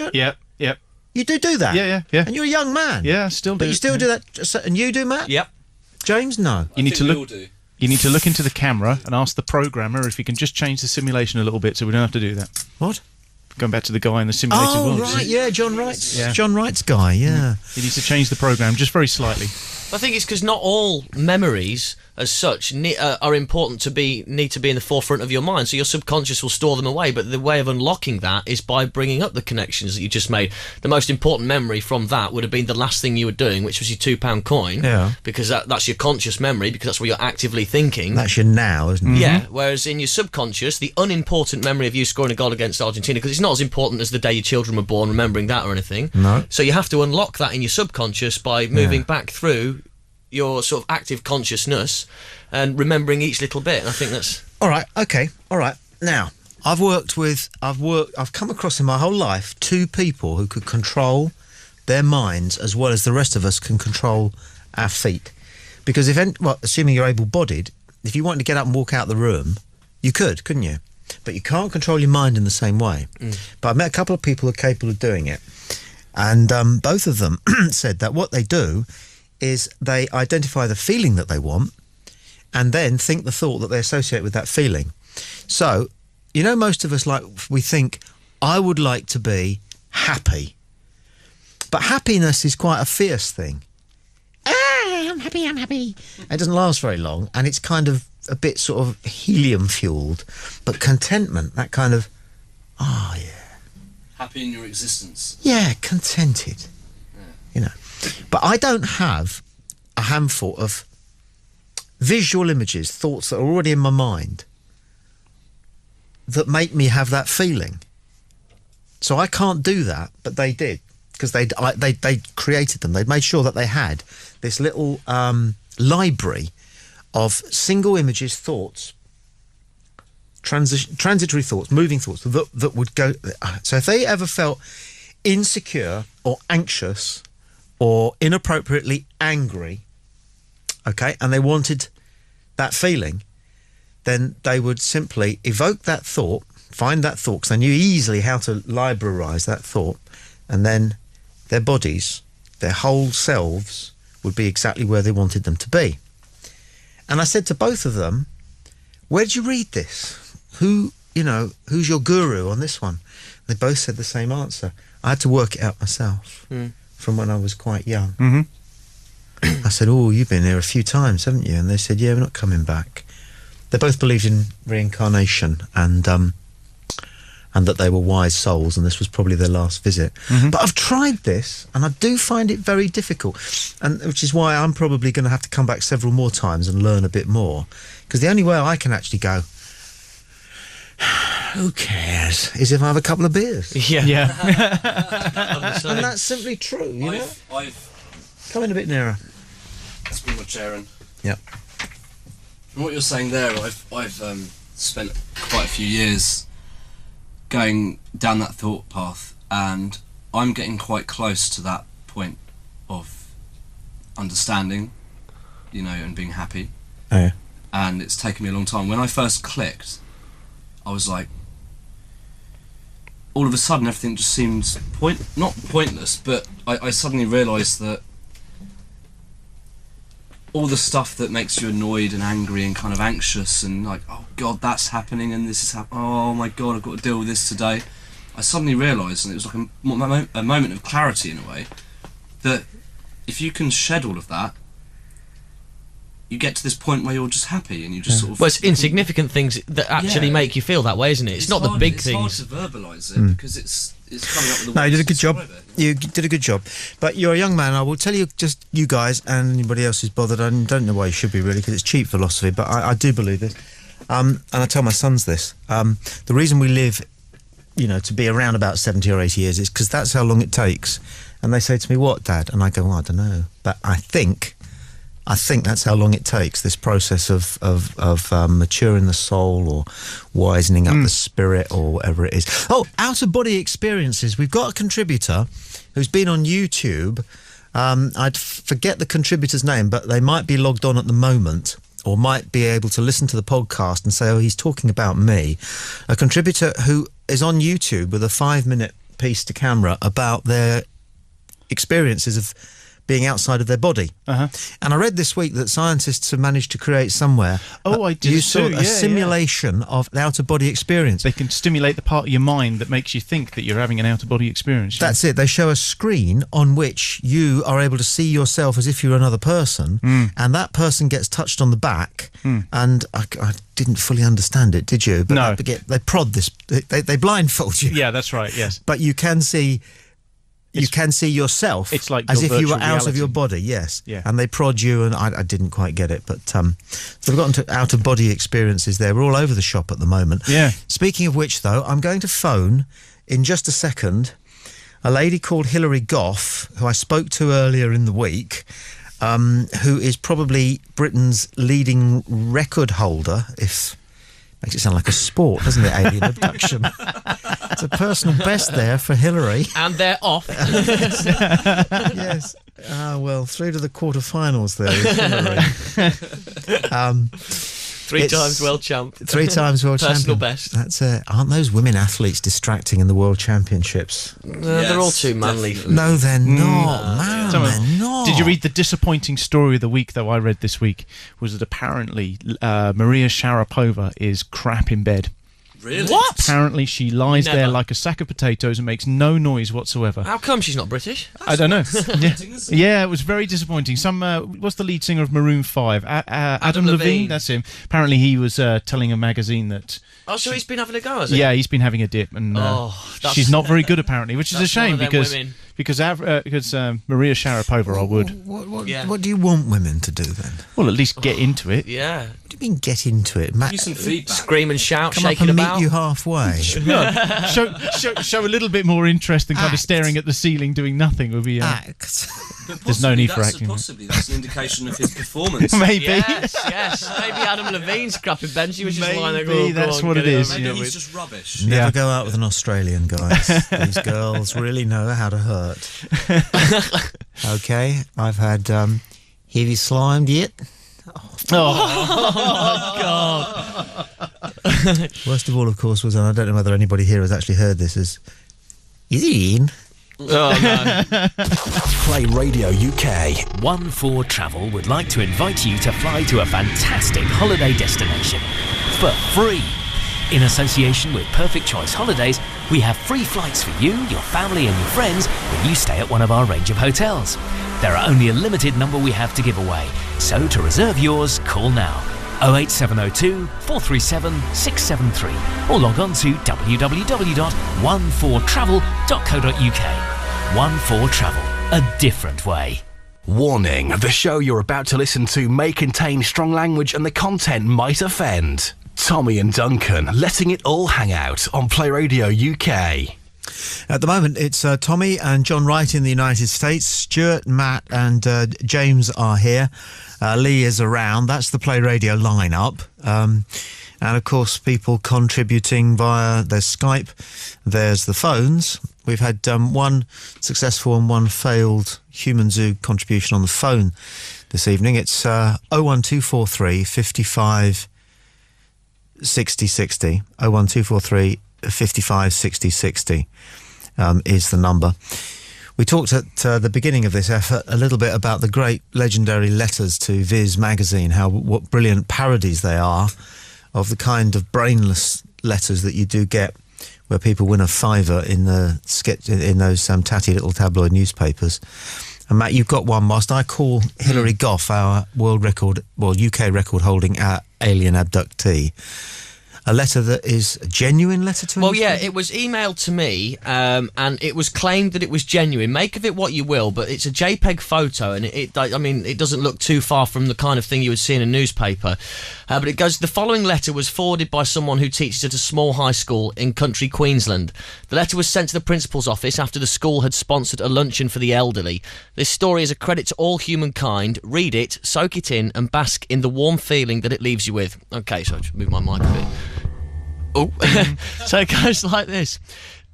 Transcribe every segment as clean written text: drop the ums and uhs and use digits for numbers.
Duncan? Yep. You do that? Yeah. And you're a young man. Yeah, I still do. But you still do that. And you do, Matt? Yep. James, no. You need to look. You need to look into the camera and ask the programmer if he can just change the simulation a little bit, so we don't have to do that. What? Going back to the guy in the simulated world. Oh, right, yeah, John Wright's. Yeah. John Wright's guy, yeah. He needs to change the program just very slightly. I think it's because not all memories, as such, are important need to be in the forefront of your mind. So your subconscious will store them away. But the way of unlocking that is by bringing up the connections that you just made. The most important memory from that would have been the last thing you were doing, which was your £2 coin. Yeah. Because that's your conscious memory, because that's where you're actively thinking. That's your now, isn't it? Yeah. Whereas in your subconscious, the unimportant memory of you scoring a goal against Argentina, because it's not as important as the day your children were born, remembering that or anything. No. So you have to unlock that in your subconscious by moving back through your sort of active consciousness and remembering each little bit. And I think that's... All right, okay, all right. Now, I've come across in my whole life 2 people who could control their minds as well as the rest of us can control our feet. Because assuming you're able-bodied, if you wanted to get up and walk out the room, you could, couldn't you? But you can't control your mind in the same way. But I've met a couple of people who are capable of doing it. And both of them said that what they do is they identify the feeling that they want and then think the thought that they associate with that feeling. So, most of us, we think, I would like to be happy. But happiness is quite a fierce thing. I'm happy. It doesn't last very long, and it's kind of a bit sort of helium-fueled. But contentment, that kind of, happy in your existence. Yeah, contented. But I don't have a handful of visual images, thoughts that are already in my mind that make me have that feeling. So I can't do that, but they did, because they created them. They'd made sure that they had this little library of single images, thoughts, transitory thoughts, moving thoughts that would go. So if they ever felt insecure or anxious or inappropriately angry, okay, and they wanted that feeling, then they would simply evoke that thought, find that thought, because they knew easily how to librarise that thought, and then their bodies, their whole selves, would be exactly where they wanted them to be. And I said to both of them, where did you read this? Who's your guru on this one? They both said the same answer. I had to work it out myself. From when I was quite young. I said, you've been here a few times, haven't you? And they said, yeah, we're not coming back. They both believed in reincarnation and that they were wise souls and this was probably their last visit. But I've tried this and I do find it very difficult, and which is why I'm probably going to have to come back several more times and learn a bit more, because the only way I can actually go, who cares, is if I have a couple of beers. Yeah. And that's simply true, Come in a bit nearer. Let's bring my chair in. Yep. From what you're saying there, I've spent quite a few years going down that thought path, and I'm getting quite close to that point of understanding, and being happy. Oh, yeah. And it's taken me a long time. When I first clicked, I was like, all of a sudden everything just seems not pointless, but I suddenly realised that all the stuff that makes you annoyed and angry and kind of anxious and like, oh God, that's happening and this is happening, oh my God, I've got to deal with this today. I suddenly realised, and it was like a moment of clarity in a way, that if you can shed all of that, you get to this point where you're just happy and you just sort of... Well, it's insignificant things that actually make you feel that way, isn't it? It's not the big things. It's hard to verbalise it because it's coming up with the words. No, you did a good to job. describe it. You did a good job. But you're a young man. I will tell you, just you guys and anybody else who's bothered, I don't know why you should be really, because it's cheap philosophy, but I do believe this. And I tell my sons this. The reason we live, to be around about 70 or 80 years is because that's how long it takes. And they say to me, what, Dad? And I go, well, I don't know. But I think that's how long it takes, this process of maturing the soul or wisening up the spirit or whatever it is. Oh, out-of-body experiences. We've got a contributor who's been on YouTube. I'd forget the contributor's name, but they might be logged on at the moment or might be able to listen to the podcast and say, oh, he's talking about me. A contributor who is on YouTube with a 5-minute piece to camera about their experiences of being outside of their body. And I read this week that scientists have managed to create somewhere I did too. a simulation of an out-of-body experience. They can stimulate the part of your mind that makes you think that you're having an out-of-body experience. That's it. They show a screen on which you are able to see yourself as if you're another person, and that person gets touched on the back, and I didn't fully understand it, did you? But No. they prod this, they blindfold you. Yeah, that's right, yes. But you can see... You can see yourself it's like as your if you were virtual out of reality. your body, yes. Yeah. And they prod you, and I didn't quite get it. But so we've gotten to out-of-body experiences there. We're all over the shop at the moment. Yeah. Speaking of which, though, I'm going to phone, in just a second, a lady called Hilary Goff, who I spoke to earlier in the week, who is probably Britain's leading record holder, if... Makes it sound like a sport, doesn't it, alien abduction? It's a personal best there for Hilary. And they're off. Yes. Well, through to the quarterfinals there with Hilary. 3 times world champ. 3 times world champion. Personal best. That's aren't those women athletes distracting in the world championships? They're all too manly for me. No, they're not. Man, they're not. Did you read the disappointing story of the week, though, I read this week, was that apparently Maria Sharapova is crap in bed. Really? What? Apparently she lies there Never. like a sack of potatoes and makes no noise whatsoever. How come she's not British? I don't know. Yeah. disappointing, isn't it? Yeah, it was very disappointing. What's the lead singer of Maroon 5? Adam Levine? Levine. That's him. Apparently he was telling a magazine that... Oh, so he's been having a go, has he? Yeah, he's been having a dip, and that's- she's not very good apparently, which is a That's one shame of them because women. because Maria Sharapova, I would. What do you want women to do then? Well, at least get into it. Yeah. What do you mean get into it? Give you some feedback. Scream and shout, Come up shaking and about. meet you halfway. No, show a little bit more interest than kind of Act. staring at the ceiling doing nothing would be. Act. But There's no possibly need for that's- acting. Possibly that's an indication of his performance. Maybe. Yes. Maybe Adam Levine's crap in bed. She was just lying there. Maybe Go that's on, what get it is. over Maybe it. he's just rubbish. Never Yeah. go out with an Australian, guys. These girls really know how to hurt. Okay, I've had have you slimed yet? Worst of all, of course, was, and I don't know whether anybody here has actually heard this, is he in? Oh, no. Play Radio UK. 1-4 Travel would like to invite you to fly to a fantastic holiday destination for free. In association with Perfect Choice Holidays, we have free flights for you, your family and your friends when you stay at one of our range of hotels. There are only a limited number we have to give away, so to reserve yours, call now. 08702 437 673 or log on to www.14travel.co.uk. 1-4 Travel, a different way. Warning, the show you're about to listen to may contain strong language and the content might offend. Tommy and Duncan, letting it all hang out on Play Radio UK. At the moment, it's Tommy and John Wright in the United States. Stuart, Matt and James are here. Lee is around. That's the Play Radio lineup. And, of course, people contributing via their Skype. There's the phones. We've had one successful and one failed Human Zoo contribution on the phone this evening. It's 01243 55 60 60. 01243 55 60 60 is the number. We talked at the beginning of this effort a little bit about the great legendary letters to Viz magazine, what brilliant parodies they are of the kind of brainless letters that you do get where people win a fiver in the sketch in those tatty little tabloid newspapers. And Matt, you've got one. Whilst I call Hilary Goff, our UK record holding alien abductee, a letter that is a genuine letter to him? Well, yeah, it was emailed to me, and it was claimed that it was genuine. Make of it what you will, but it's a JPEG photo, and it doesn't look too far from the kind of thing you would see in a newspaper. But it goes, the following letter was forwarded by someone who teaches at a small high school in country Queensland. The letter was sent to the principal's office after the school had sponsored a luncheon for the elderly. This story is a credit to all humankind. Read it, soak it in, and bask in the warm feeling that it leaves you with. Okay, so I'll just move my mic a bit. Oh, so it goes like this.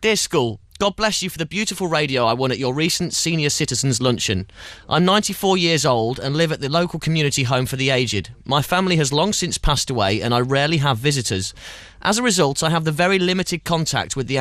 Dear school, God bless you for the beautiful radio I won at your recent senior citizens luncheon. I'm 94 years old and live at the local community home for the aged. My family has long since passed away and I rarely have visitors. As a result, I have the very limited contact with the